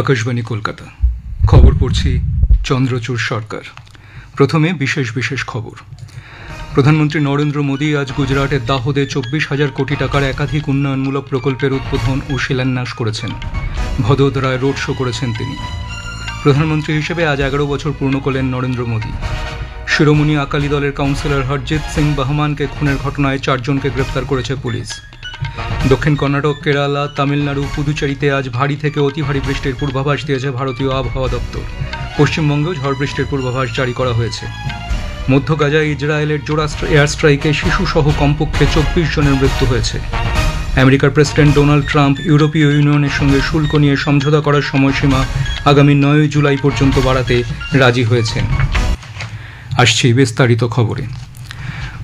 আকাশবাণী কলকাতা। খবর পড়ছি চন্দ্রচূড় সরকার। প্রথমে বিশেষ বিশেষ খবর। প্রধানমন্ত্রী নরেন্দ্র মোদী আজ গুজরাটের দাহোদে 24,000 কোটি টাকার একাধিক উন্নয়নমূলক প্রকল্পের উদ্বোধন ও শিলান্যাস করেছেন। ভদোদরায় রোড শো করেছেন তিনি। প্রধানমন্ত্রী হিসেবে আজ 11 বছর পূর্ণ করলেন নরেন্দ্র মোদী। শিরোমণি আকালি দলের কাউন্সিলর হরজিৎ সিং বাহমানকে খুনের ঘটনায় 4 জনকে গ্রেপ্তার করেছে পুলিশ। দক্ষিণ কর্ণাটক, কেরালা, তামিলনাড়ু, পুদুচেরিতে আজ ভারী থেকে অতি ভারী বৃষ্টির পূর্বাভাস দিয়েছে ভারতীয় আবহাওয়া দপ্তর। পশ্চিমবঙ্গেও ঝড় বৃষ্টির পূর্বাভাস জারি করা হয়েছে। মধ্য গাজায় ইসরায়েলের জোড়া এয়ার স্ট্রাইকে শিশুসহ কমপক্ষে 24 জনের মৃত্যু হয়েছে। আমেরিকার প্রেসিডেন্ট ডোনাল্ড ট্রাম্প ইউরোপীয় ইউনিয়নের সঙ্গে শুল্ক নিয়ে সমঝোতা করার সময়সীমা আগামী 9 জুলাই পর্যন্ত বাড়াতে রাজি হয়েছেন। আসছি বিস্তারিত খবরে।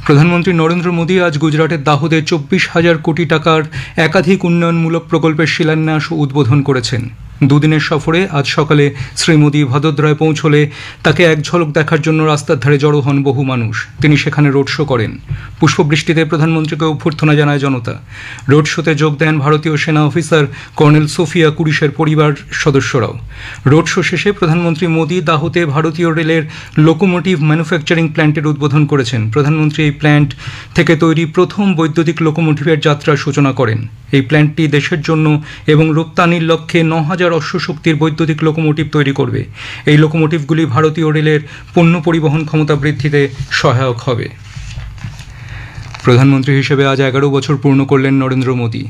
প্রধানমন্ত্রী নরেন্দ্র মোদী আজ গুজরাটের দাহোদে 24,000 কোটি টাকার একাধিক উন্নয়নমূলক প্রকল্পের শিলান্যাস ও উদ্বোধন করেছেন। দুদিনের সফরে আজ সকালে শ্রী মোদী ভদোদরায় পৌঁছলে তাকে এক ঝলক দেখার জন্য রাস্তার ধারে জড়ো হন বহু মানুষ। তিনি সেখানে রোড শো করেন। পুষ্পবৃষ্টিতে প্রধানমন্ত্রীকে অভ্যর্থনা জানায় জনতা। রোড শোতে যোগ দেন ভারতীয় সেনা অফিসার কর্নেল সোফিয়া কুরিশের পরিবার সদস্যরাও। রোড শো শেষে প্রধানমন্ত্রী মোদী দাহোদে ভারতীয় রেলের লোকোমোটিভ ম্যানুফ্যাকচারিং প্ল্যান্টের উদ্বোধন করেছেন। প্রধানমন্ত্রী এই প্ল্যান্ট থেকে তৈরি প্রথম বৈদ্যুতিক লোকোমোটিভের যাত্রার সূচনা করেন। এই প্ল্যান্টটি দেশের জন্য এবং রপ্তানির লক্ষ্যে 9,000 অশ্বশক্তির বৈদ্যুতিক লোকোমোটিভ তৈরি করবে। এই লোকোমোটিভগুলি ভারতীয় রেলের পণ্য পরিবহন ক্ষমতা বৃদ্ধিতে সহায়ক হবে। প্রধানমন্ত্রী হিসেবে আজ 11 বছর পূর্ণ করলেন নরেন্দ্র মোদী।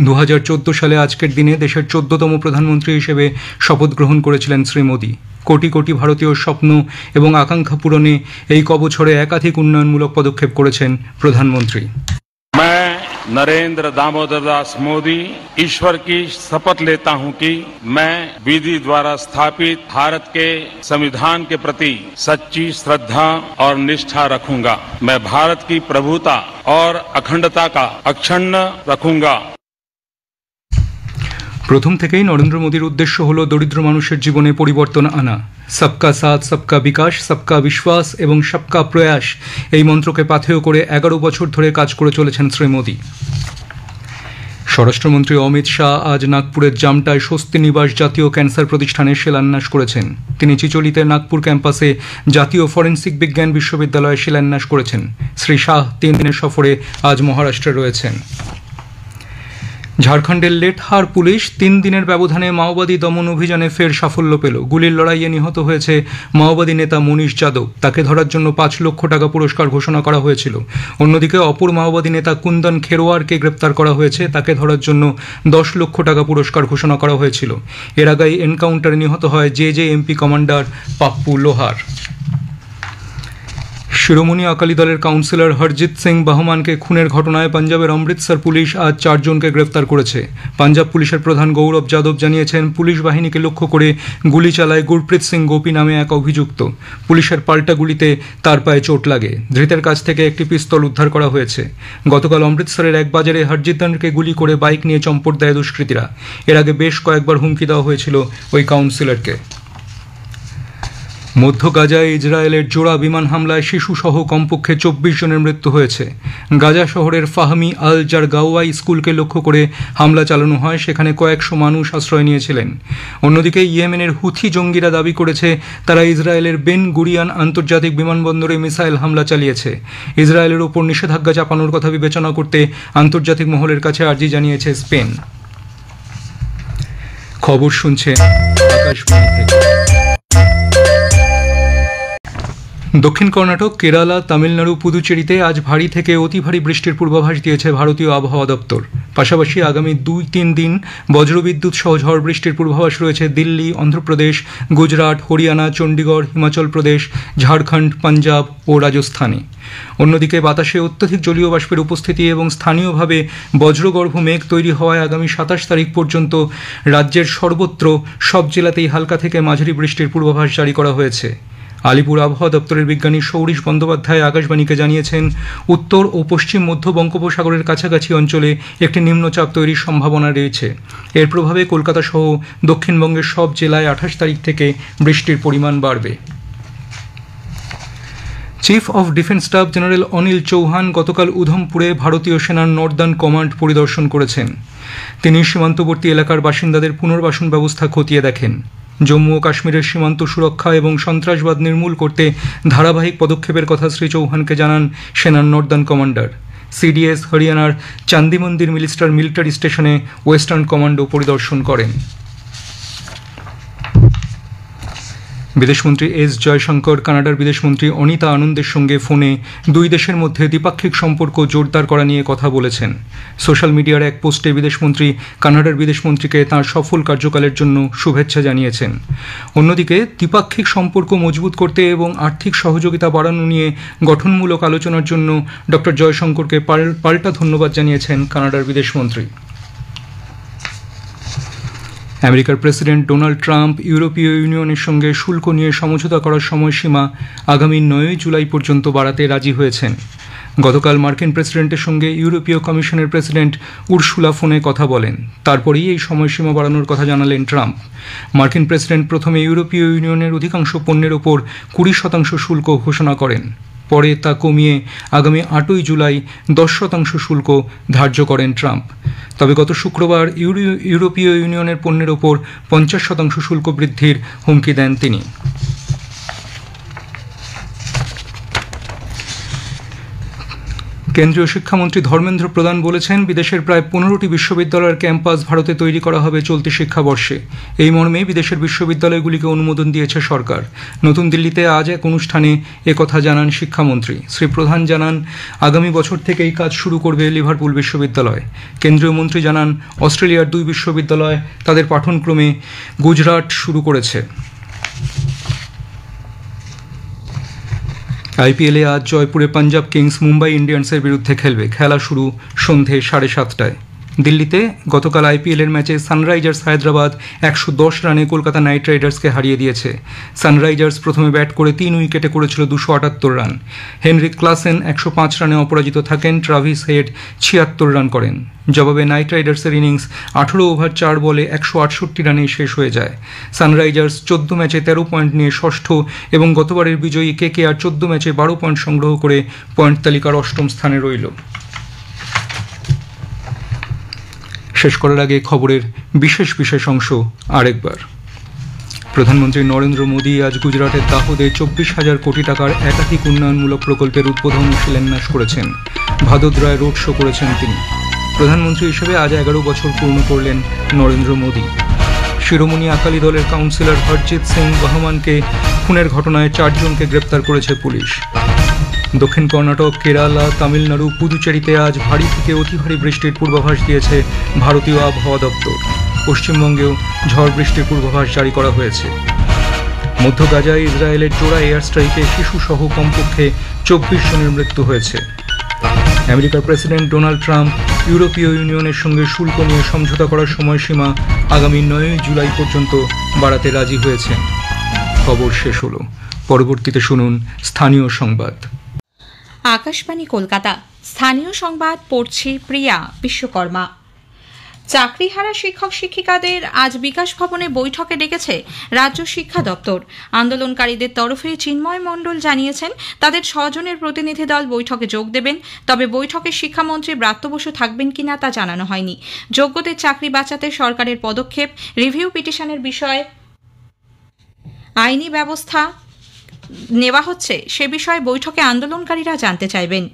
2014 সালে আজকের দিনে দেশের 14তম প্রধানমন্ত্রী হিসেবে শপথ গ্রহণ করেছিলেন শ্রী মোদী। কোটি কোটি ভারতীয় স্বপ্ন এবং আকাঙ্ক্ষা পূরণে এই কবছরে একাধিক উন্নয়নমূলক পদক্ষেপ করেছেন প্রধানমন্ত্রী। नरेंद्र दामोदर दास मोदी ईश्वर की शपथ लेता हूं कि मैं विधि द्वारा स्थापित भारत के संविधान के प्रति सच्ची श्रद्धा और निष्ठा रखूंगा। मैं भारत की प्रभुता और अखंडता का अक्षुण्ण रखूंगा। প্রথম থেকেই নরেন্দ্র মোদীর উদ্দেশ্য হল দরিদ্র মানুষের জীবনে পরিবর্তন আনা। সবকা সাথ, সবকা বিকাশ, সবকা বিশ্বাস এবং সবকা প্রয়াস এই মন্ত্রকে পাথেয় করে 11 বছর ধরে কাজ করে চলেছেন শ্রী মোদী। স্বরাষ্ট্রমন্ত্রী অমিত শাহ আজ নাগপুরের জামটায় স্বস্তি নিবাস জাতীয় ক্যান্সার প্রতিষ্ঠানের শিলান্যাস করেছেন। তিনি চিচলিতে নাগপুর ক্যাম্পাসে জাতীয় ফরেন্সিক বিজ্ঞান বিশ্ববিদ্যালয়ে শিলান্যাস করেছেন। শ্রী শাহ 3 দিনের সফরে আজ মহারাষ্ট্রে রয়েছেন। ঝাড়খণ্ডের লেটহার পুলিশ 3 দিনের ব্যবধানে মাওবাদী দমন অভিযানে ফের সাফল্য পেল। গুলির লড়াইয়ে নিহত হয়েছে মাওবাদী নেতা মনীষ যাদব। তাকে ধরার জন্য 5 লক্ষ টাকা পুরস্কার ঘোষণা করা হয়েছিল। অন্যদিকে অপর মাওবাদী নেতা কুন্দন খেরোয়ারকে গ্রেপ্তার করা হয়েছে। তাকে ধরার জন্য 10 লক্ষ টাকা পুরস্কার ঘোষণা করা হয়েছিল। এর আগে এনকাউন্টারে নিহত হয় জেজেএমপি কমান্ডার পাপ্পু লোহার। শিরোমণি আকালি দলের কাউন্সিলর হরজিৎ সিং বাহমানকে খুনের ঘটনায় পাঞ্জাবের অমৃতসর পুলিশ আজ 4 জনকে গ্রেপ্তার করেছে। পাঞ্জাব পুলিশের প্রধান গৌরব যাদব জানিয়েছেন, পুলিশ বাহিনীকে লক্ষ্য করে গুলি চালায় গুরপ্রীত সিং গোপী নামে এক অভিযুক্ত। পুলিশের পাল্টা গুলিতে তার পায়ে চোট লাগে। ধৃতের কাছ থেকে একটি পিস্তল উদ্ধার করা হয়েছে। গতকাল অমৃতসরের এক বাজারে হরজিৎকে গুলি করে বাইক নিয়ে চম্পট দেয় দুষ্কৃতীরা। এর আগে বেশ কয়েকবার হুমকি দেওয়া হয়েছিল ওই কাউন্সিলরকে। মধ্য গাজায় ইসরায়েলের জোড়া বিমান হামলায় শিশুসহ কমপক্ষে 24 জনের মৃত্যু হয়েছে। গাজা শহরের ফাহমি আল জারগাওয়া স্কুলকে লক্ষ্য করে হামলা চালানো হয়। সেখানে কয়েকশো মানুষ আশ্রয় নিয়েছিলেন। অন্যদিকে ইয়েমেনের হুথি জঙ্গিরা দাবি করেছে তারা ইসরায়েলের বেন গুরিয়ান আন্তর্জাতিক বিমানবন্দরে মিসাইল হামলা চালিয়েছে। ইসরায়েলের ওপর নিষেধাজ্ঞা চাপানোর কথা বিবেচনা করতে আন্তর্জাতিক মহলের কাছে আর্জি জানিয়েছে স্পেন। খবর শুনছেন আকাশবাণী থেকে। দক্ষিণ কর্ণাটক, কেরালা, তামিলনাড়ু, পুদুচেরিতে আজ ভারী থেকে অতি ভারী বৃষ্টির পূর্বাভাস দিয়েছে ভারতীয় আবহাওয়া দপ্তর। পাশাপাশি আগামী 2-3 দিন বজ্রবিদ্যুৎ সহ ঝড় বৃষ্টির পূর্বাভাস রয়েছে দিল্লি, অন্ধ্রপ্রদেশ, গুজরাট, হরিয়ানা, চণ্ডীগড়, হিমাচল প্রদেশ, ঝাড়খণ্ড, পাঞ্জাব ও রাজস্থানে। অন্যদিকে বাতাসে অত্যধিক জলীয় বাষ্পের উপস্থিতি এবং স্থানীয়ভাবে বজ্রগর্ভ মেঘ তৈরি হওয়ায় আগামী 27 তারিখ পর্যন্ত রাজ্যের সর্বত্র সব জেলাতেই হালকা থেকে মাঝারি বৃষ্টির পূর্বাভাস জারি করা হয়েছে। আলিপুর আবহাওয়া দপ্তরের বিজ্ঞানী সৌরিশ বন্দ্যোপাধ্যায় আকাশবাণীকে জানিয়েছেন, উত্তর ও পশ্চিম মধ্য বঙ্গোপসাগরের কাছাকাছি অঞ্চলে একটি নিম্নচাপ তৈরির সম্ভাবনা রয়েছে। এর প্রভাবে কলকাতা সহ দক্ষিণবঙ্গের সব জেলায় 28 তারিখ থেকে বৃষ্টির পরিমাণ বাড়বে। Chief of defence staff general Anil Chauhan গতকাল উধমপুরে ভারতীয় সেনার নর্দার্ন কমান্ড পরিদর্শন করেছেন। তিনি সীমান্তবর্তী এলাকার বাসিন্দাদের পুনর্বাসন ব্যবস্থা খতিয়ে দেখেন। জম্মু ও কাশ্মীরের সীমান্ত সুরক্ষা এবং সন্ত্রাসবাদ নির্মূল করতে ধারাবাহিক পদক্ষেপের কথা শ্রী চৌহানকে জানান সেনার নর্দার্ন কমান্ডার। সিডিএস হরিয়ানার চান্দি মন্দির মিলিটারি স্টেশনে ওয়েস্টার্ন কমান্ডো পরিদর্শন করেন। বিদেশমন্ত্রী এস জয়শঙ্কর কানাডার বিদেশমন্ত্রী অনিতা আনন্দের সঙ্গে ফোনে দুই দেশের মধ্যে দ্বিপাক্ষিক সম্পর্ক জোরদার করা নিয়ে কথা বলেছেন। সোশ্যাল মিডিয়ার এক পোস্টে বিদেশমন্ত্রী কানাডার বিদেশমন্ত্রীকে তাঁর সফল কার্যকালের জন্য শুভেচ্ছা জানিয়েছেন। অন্যদিকে দ্বিপাক্ষিক সম্পর্ক মজবুত করতে এবং আর্থিক সহযোগিতা বাড়ানো নিয়ে গঠনমূলক আলোচনার জন্য ড জয়শঙ্করকে পাল্টা ধন্যবাদ জানিয়েছেন কানাডার বিদেশমন্ত্রী। আমেরিকার প্রেসিডেন্ট ডোনাল্ড ট্রাম্প ইউরোপীয় ইউনিয়নের সঙ্গে শুল্ক নিয়ে সমঝোতা করার সময়সীমা আগামী 9 জুলাই পর্যন্ত বাড়াতে রাজি হয়েছেন। গতকাল মার্কিন প্রেসিডেন্টের সঙ্গে ইউরোপীয় কমিশনের প্রেসিডেন্ট উর্সুলা ফোনে কথা বলেন। তারপরেই এই সময়সীমা বাড়ানোর কথা জানালেন ট্রাম্প। মার্কিন প্রেসিডেন্ট প্রথমে ইউরোপীয় ইউনিয়নের অধিকাংশ পণ্যের ওপর 20% শুল্ক ঘোষণা করেন। পরে তা কমিয়ে আগামী 8 জুলাই 10% শুল্ক ধার্য করেন ট্রাম্প। তবে গত শুক্রবার ইউরোপীয় ইউনিয়নের পণ্যের ওপর 50% শুল্ক বৃদ্ধির হুমকি দেন তিনি। কেন্দ্রীয় শিক্ষামন্ত্রী ধর্মেন্দ্র প্রধান বলেছেন, বিদেশের প্রায় 15টি বিশ্ববিদ্যালয়ের ক্যাম্পাস ভারতে তৈরি করা হবে চলতি শিক্ষাবর্ষে। এই মর্মে বিদেশের বিশ্ববিদ্যালয়গুলিকে অনুমোদন দিয়েছে সরকার। নতুন দিল্লিতে আজ এক অনুষ্ঠানে একথা জানান শিক্ষামন্ত্রী। শ্রী প্রধান জানান, আগামী বছর থেকে এই কাজ শুরু করবে লিভারপুল বিশ্ববিদ্যালয়। কেন্দ্রীয় মন্ত্রী জানান, অস্ট্রেলিয়ার 2 বিশ্ববিদ্যালয় তাদের পাঠনক্রমে গুজরাট শুরু করেছে। আইপিএলে আজ জয়পুরে পাঞ্জাব কিংস মুম্বাই ইন্ডিয়ান্সের বিরুদ্ধে খেলবে। খেলা শুরু সন্ধে 7:30টায়। দিল্লিতে গতকাল আইপিএলের ম্যাচে সানরাইজার্স হায়দ্রাবাদ 110 রানে কলকাতা নাইট রাইডার্সকে হারিয়ে দিয়েছে। সানরাইজার্স প্রথমে ব্যাট করে 3 উইকেটে করেছিল 278 রান। হেনরিক ক্লাসেন 105 রানে অপরাজিত থাকেন। ট্রাভিস হেড 76 রান করেন। জবাবে নাইট রাইডার্সের ইনিংস 18 ওভার 4 বলে 168 রানেই শেষ হয়ে যায়। সানরাইজার্স 14 ম্যাচে 13 পয়েন্ট নিয়ে ষষ্ঠ এবং গতবারের বিজয়ী কেকেআর 14 ম্যাচে 12 পয়েন্ট সংগ্রহ করে পয়েন্ট তালিকার 8ম স্থানে রইল। শেষ করার আগে খবরের বিশেষ অংশ আরেকবার। প্রধানমন্ত্রী নরেন্দ্র মোদী আজ গুজরাটের দাহোদে 24,000 কোটি টাকার একাধিক উন্নয়নমূলক প্রকল্পের উদ্বোধন ও শিলান্যাস করেছেন। ভাদোদরায় রোড শো করেছেন তিনি। প্রধানমন্ত্রী হিসেবে আজ 11 বছর পূর্ণ করলেন নরেন্দ্র মোদী। শিরোমণি আকালি দলের কাউন্সিলর হরজিৎ সিং বহমানকে খুনের ঘটনায় 4 জনকে গ্রেপ্তার করেছে পুলিশ। দক্ষিণ কর্ণাটক, কেরালা, তামিলনাড়ু, পুদুচেরিতে আজ ভারী থেকে অতি ভারী বৃষ্টির পূর্বাভাস দিয়েছে ভারতীয় আবহাওয়া দপ্তর। পশ্চিমবঙ্গেও ঝড় বৃষ্টির পূর্বাভাস জারি করা হয়েছে। মধ্য গাজায় ইসরায়েলের জোড়া এয়ার স্ট্রাইকে শিশুসহ কমপক্ষে 24 জনের মৃত্যু হয়েছে। আমেরিকার প্রেসিডেন্ট ডোনাল্ড ট্রাম্প ইউরোপীয় ইউনিয়নের সঙ্গে শুল্ক নিয়ে সমঝোতা করার সময়সীমা আগামী 9 জুলাই পর্যন্ত বাড়াতে রাজি হয়েছেন। খবর শেষ হলো। পরবর্তীতে শুনুন স্থানীয় সংবাদ। আকাশবাণী কলকাতা, স্থানীয় সংবাদ পড়ছি প্রিয়া বিশ্বকর্মা। চাকরিহারা শিক্ষক শিক্ষিকাদের আজ বিকাশ ভবনে বৈঠকে ডেকেছে রাজ্য শিক্ষা দপ্তর। আন্দোলনকারীদের তরফে চিন্ময় মণ্ডল জানিয়েছেন, তাদের 6 জনের প্রতিনিধি দল বৈঠকে যোগ দেবেন। তবে বৈঠকে শিক্ষামন্ত্রী ব্রাত্য বসু থাকবেন কিনা তা জানানো হয়নি। যোগ্যদের চাকরি বাঁচাতে সরকারের পদক্ষেপ, রিভিউ পিটিশনের বিষয়ে আইনি ব্যবস্থা নেওয়া হচ্ছে সে বিষয়ে বৈঠকে আন্দোলনকারীরা জানতে চাইবেন।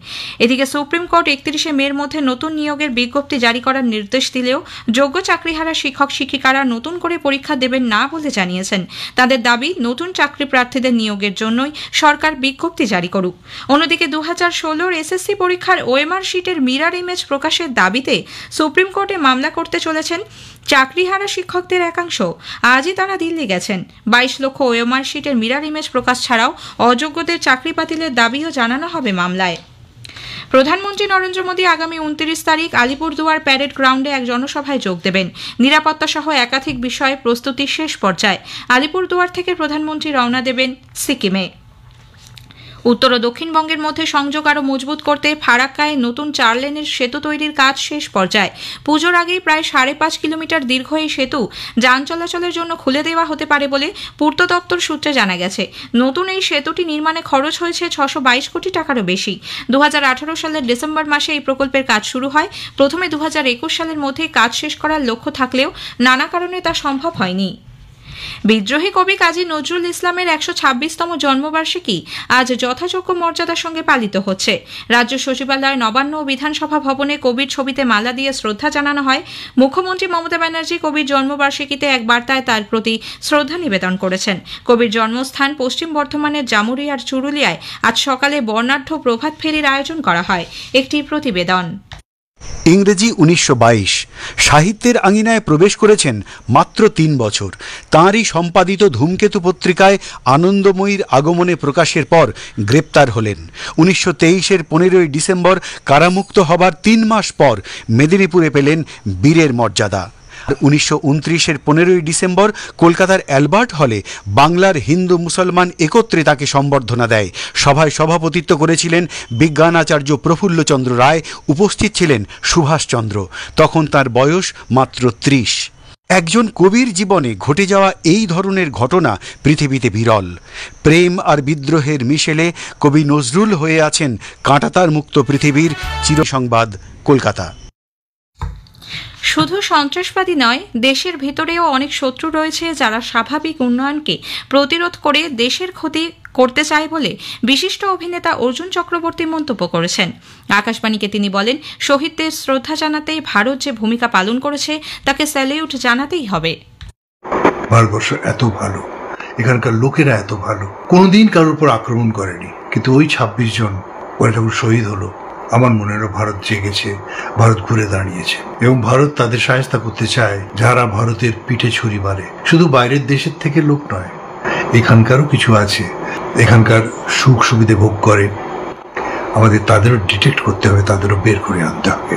এদিকে সুপ্রিম কোর্ট 31শে মের মধ্যে নতুন নিয়োগের বিজ্ঞপ্তি জারি করার নির্দেশ দিলেও যোগ্য চাকরিহারা শিক্ষক শিক্ষিকারা নতুন করে পরীক্ষা দেবেন না বলে জানিয়েছেন। তাদের দাবি, নতুন চাকরি প্রার্থীদের নিয়োগের জন্যই সরকার বিজ্ঞপ্তি জারি করুক। অন্যদিকে 2016 এসএসসি পরীক্ষার ওএমআর শিটের মিরর ইমেজ প্রকাশের দাবিতে সুপ্রিম কোর্টে মামলা করতে চলেছেন চাকরিহারা শিক্ষকদের একাংশ। আজই তারা দিল্লি গেছেন। 22 লক্ষ ওএমআর শিটের মিরর ইমেজ প্রকাশ ছাড়াও অযোগ্যদের চাকরি বাতিলের দাবিও জানানো হবে মামলায়। প্রধানমন্ত্রী নরেন্দ্র মোদী আগামী 29 তারিখ আলিপুরদুয়ার প্যারেড গ্রাউন্ডে এক জনসভায় যোগ দেবেন। নিরাপত্তা সহ একাধিক বিষয়ে প্রস্তুতি শেষ পর্যায়ে। আলিপুরদুয়ার থেকে প্রধানমন্ত্রী রওনা দেবেন সিকিমে। উত্তর ও দক্ষিণবঙ্গের মধ্যে সংযোগ আরও মজবুত করতে ফারাক্কায় নতুন 4 লেনের সেতু তৈরির কাজ শেষ পর্যায়ে। পুজোর আগেই প্রায় 5.5 কিলোমিটার দীর্ঘ এই সেতু যান চলাচলের জন্য খুলে দেওয়া হতে পারে বলে পূর্ত দপ্তর সূত্রে জানা গেছে। নতুন এই সেতুটি নির্মাণে খরচ হয়েছে 622 কোটি টাকারও বেশি। 2018 সালের ডিসেম্বর মাসে এই প্রকল্পের কাজ শুরু হয়। প্রথমে 2021 সালের মধ্যে কাজ শেষ করার লক্ষ্য থাকলেও নানা কারণে তা সম্ভব হয়নি। বিদ্রোহী কবি কাজী নজরুল ইসলামের 126তম জন্মবার্ষিকী আজ যথাযোগ্য মর্যাদার সঙ্গে পালিত হচ্ছে। রাজ্য সচিবালয়, নবান্ন ও বিধানসভা ভবনে কবির ছবিতে মালা দিয়ে শ্রদ্ধা জানানো হয়। মুখ্যমন্ত্রী মমতা ব্যানার্জি কবির জন্মবার্ষিকীতে এক বার্তায় তার প্রতি শ্রদ্ধা নিবেদন করেছেন। কবির জন্মস্থান পশ্চিম বর্ধমানের জামুরিয়ার চুরুলিয়ায় আজ সকালে বর্ণাঢ্য প্রভাত ফেরির আয়োজন করা হয়। একটি প্রতিবেদন। ইংরেজি 1922 সাহিত্যের আঙিনায় প্রবেশ করেছেন মাত্র 3 বছর। তাঁরই সম্পাদিত ধূমকেতু পত্রিকায় আনন্দময়ীর আগমনে প্রকাশের পর গ্রেপ্তার হলেন। 1923-এর 15ই ডিসেম্বর কারামুক্ত হবার 3 মাস পর মেদিনীপুরে পেলেন বীরের মর্যাদা। 1929-এর 15ই ডিসেম্বর কলকাতার অ্যালবার্ট হলে বাংলার হিন্দু মুসলমান একত্রে তাকে সম্বর্ধনা দেয়। সভায় সভাপতিত্ব করেছিলেন বিজ্ঞানাচার্য প্রফুল্লচন্দ্র রায়, উপস্থিত ছিলেন সুভাষচন্দ্র। তখন তার বয়স মাত্র 30। একজন কবির জীবনে ঘটে যাওয়া এই ধরনের ঘটনা পৃথিবীতে বিরল। প্রেম আর বিদ্রোহের মিশেলে কবি নজরুল হয়ে আছেন কাঁটাতার মুক্ত পৃথিবীর চিরসংবাদ, কলকাতা। শুধু সন্ত্রাসবাদী নয়, দেশের ভেতরেও অনেক শত্রু রয়েছে যারা স্বাভাবিক উন্নয়নকে প্রতিরোধ করে দেশের ক্ষতি করতে চায় বলে বিশিষ্ট অভিনেতা অর্জুন চক্রবর্তী মন্তব্য করেছেন। আকাশবাণীকে তিনি বলেন, শহীদদের শ্রদ্ধা জানাতেই ভারত যে ভূমিকা পালন করেছে তাকে স্যালিউট জানাতেই হবে। ভারতবর্ষ এত ভালো, এখানকার লোকেরা এত ভালো, কোনোদিন কারোর উপর আক্রমণ করেনি, কিন্তু ওই 26 জন ওরা যখন শহীদ হলো, আমার মনে হলো ভারত জেগেছে, ভারত ঘুরে দাঁড়িয়েছে এবং ভারত তাদের সাহায্য করতে চায় যারা ভারতের পিঠে ছুরি মারে। শুধু বাইরের দেশের থেকে লোক নয়, এখানকারও কিছু আছে, এখানকার সুখ সুবিধে ভোগ করে। আমাদের তাদেরও ডিটেক্ট করতে হবে, তাদেরও বের করে আনতে হবে।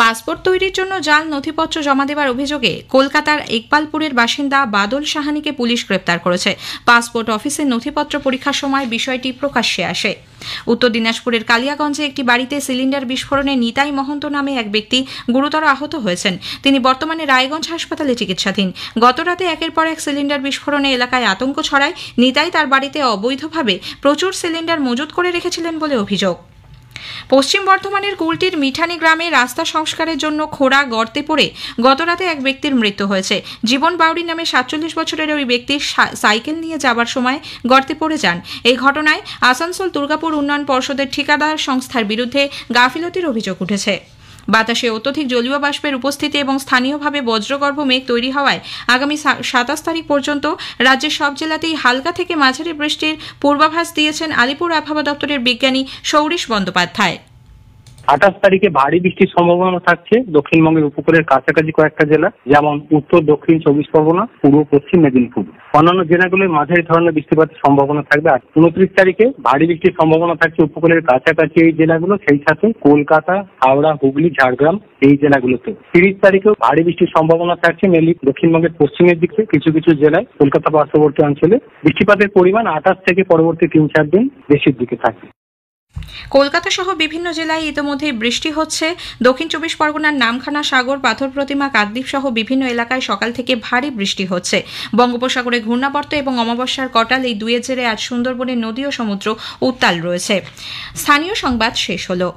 পাসপোর্ট তৈরির জন্য জাল নথিপত্র জমা দেওয়ার অভিযোগে কলকাতার ইকবালপুরের বাসিন্দা বাদল সাহানিকে পুলিশ গ্রেপ্তার করেছে। পাসপোর্ট অফিসের নথিপত্র পরীক্ষার সময় বিষয়টি প্রকাশ্যে আসে। উত্তর দিনাজপুরের কালিয়াগঞ্জে একটি বাড়িতে সিলিন্ডার বিস্ফোরণে নিতাই মহন্ত নামে এক ব্যক্তি গুরুতর আহত হয়েছেন। তিনি বর্তমানে রায়গঞ্জ হাসপাতালে চিকিৎসাধীন। গতরাতে একের পর এক সিলিন্ডার বিস্ফোরণে এলাকায় আতঙ্ক ছড়ায়। নিতাই তার বাড়িতে অবৈধভাবে প্রচুর সিলিন্ডার মজুত করে রেখেছিলেন বলে অভিযোগ। পশ্চিম বর্ধমানের কুলটির মিঠানি গ্রামে রাস্তা সংস্কারের জন্য খোঁড়া গর্তে পড়ে গতরাতে এক ব্যক্তির মৃত্যু হয়েছে। জীবন বাউরি নামে 47 বছরের ওই ব্যক্তি সাইকেল নিয়ে যাবার সময় গর্তে পড়ে যান। এই ঘটনায় আসানসোল দুর্গাপুর উন্নয়ন পর্ষদের ঠিকাদার সংস্থার বিরুদ্ধে গাফিলতির অভিযোগ উঠেছে। বাতাসে অত্যধিক জলীয় বাষ্পের উপস্থিতি এবং স্থানীয়ভাবে বজ্রগর্ভ মেঘ তৈরি হওয়ায় আগামী 27 তারিখ পর্যন্ত রাজ্যের সব জেলাতেই হালকা থেকে মাঝারি বৃষ্টির পূর্বাভাস দিয়েছেন আলিপুর আবহাওয়া দপ্তরের বিজ্ঞানী সৌরিশ বন্দ্যোপাধ্যায়। 28 তারিখে ভারী বৃষ্টির সম্ভাবনা থাকছে দক্ষিণবঙ্গের উপকূলের কাছাকাছি কয়েকটা জেলা, যেমন উত্তর দক্ষিণ 24 পরগনা, পূর্ব পশ্চিম মেদিনীপুর। অন্যান্য জেলাগুলোয় মাঝারি ধরনের বৃষ্টিপাতের সম্ভাবনা থাকবে। আর 29 তারিখে ভারী বৃষ্টির সম্ভাবনা থাকছে উপকূলের কাছাকাছি এই জেলাগুলো, সেই সাথে কলকাতা, হাওড়া, হুগলি, ঝাড়গ্রাম এই জেলাগুলোতে। 30 তারিখেও ভারী বৃষ্টির সম্ভাবনা থাকছে মেনলি দক্ষিণবঙ্গের পশ্চিমের দিকে কিছু কিছু জেলায়, কলকাতা পার্শ্ববর্তী অঞ্চলে। বৃষ্টিপাতের পরিমাণ 28 থেকে পরবর্তী 3-4 দিন বেশির দিকে থাকবে। কলকাতা সহ বিভিন্ন জেলায় ইতিমধ্যে বৃষ্টি হচ্ছে। দক্ষিণ 24 পরগনার নামখানা, সাগর, পাথর প্রতিমা, কাকদ্বীপ সহ বিভিন্ন এলাকায় সকাল থেকে ভারী বৃষ্টি হচ্ছে। বঙ্গোপসাগরে ঘূর্ণাবর্ত এবং অমাবস্যার কটাল এই দুয়ের জেরে আজ সুন্দরবনের নদী ও সমুদ্র উত্তাল রয়েছে। স্থানীয় সংবাদ শেষ হলো।